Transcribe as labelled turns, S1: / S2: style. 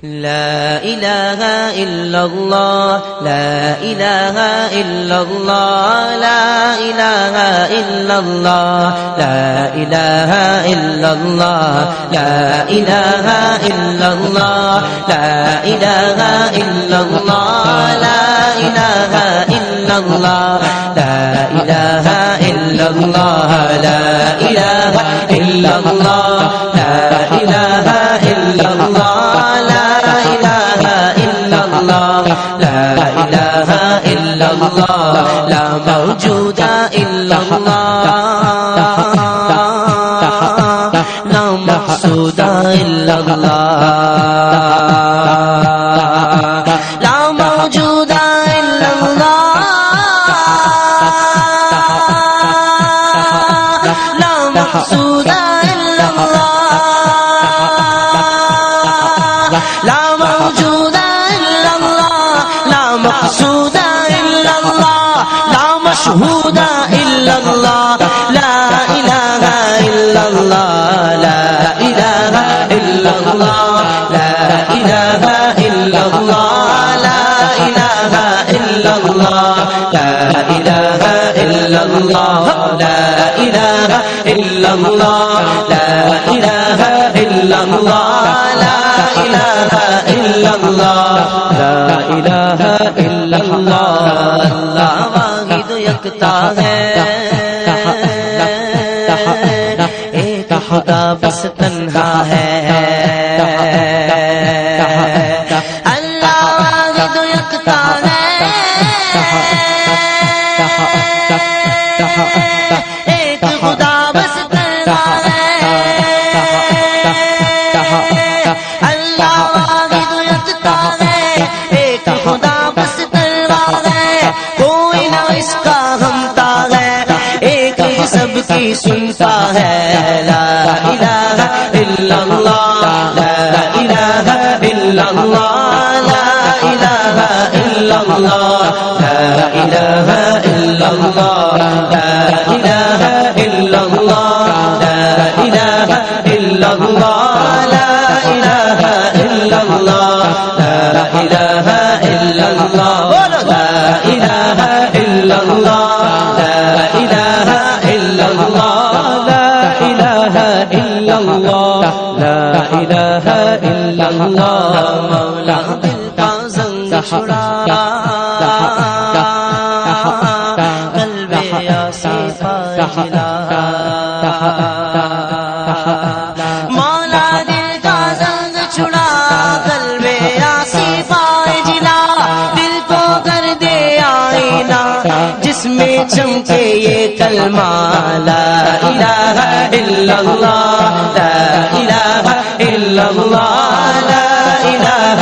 S1: لا إله إلا الله لا إله إلا الله لا إله إلا الله لا إله إلا الله لا إله إلا الله لا إله إلا الله لا إله إلا الله لا إله إلا الله لا إله إلا الله لا إله إلا الله لا إله إلا الله لا موجود إلا الله لا مقصود إلا الله لا موجود إلا الله لا مقصود إلا الله لا موجود مقصود إلا الله لا مشهود إلا الله لا إله إلا الله لا إله إلا الله لا إله إلا الله لا إله إلا الله لا إله إلا الله لا إله إلا الله لا إله إلا الله لا إله إلا الله لا إله إلا الله اللہ واحد یکتا ہے ایک خدا بس تنہا ہے اللہ واحد یکتا ہے ایک خدا بس تنہا ہے اللہ واحد یکتا ہے ایک خدا بس سب کی سنتا ہے لا الہ الا اللہ لا الہ الا اللہ لا الہ الا اللہ لا الہ الا اللہ لا الہ الا اللہ لا الہ الا اللہ لا الہ الا اللہ لا الہ الا اللہ لا الہ الا اللہ لا الہ إلا الله لا إله إلا الله لا إله إلا الله مولا دل کا زنگ چھڑا قلب آصف جلا مولا دل کا زنگ چھڑا قلب آصف جلا دل کو کر دے آئینہ جس میں چمکے یہ کلمہ لا الہ الا اللہ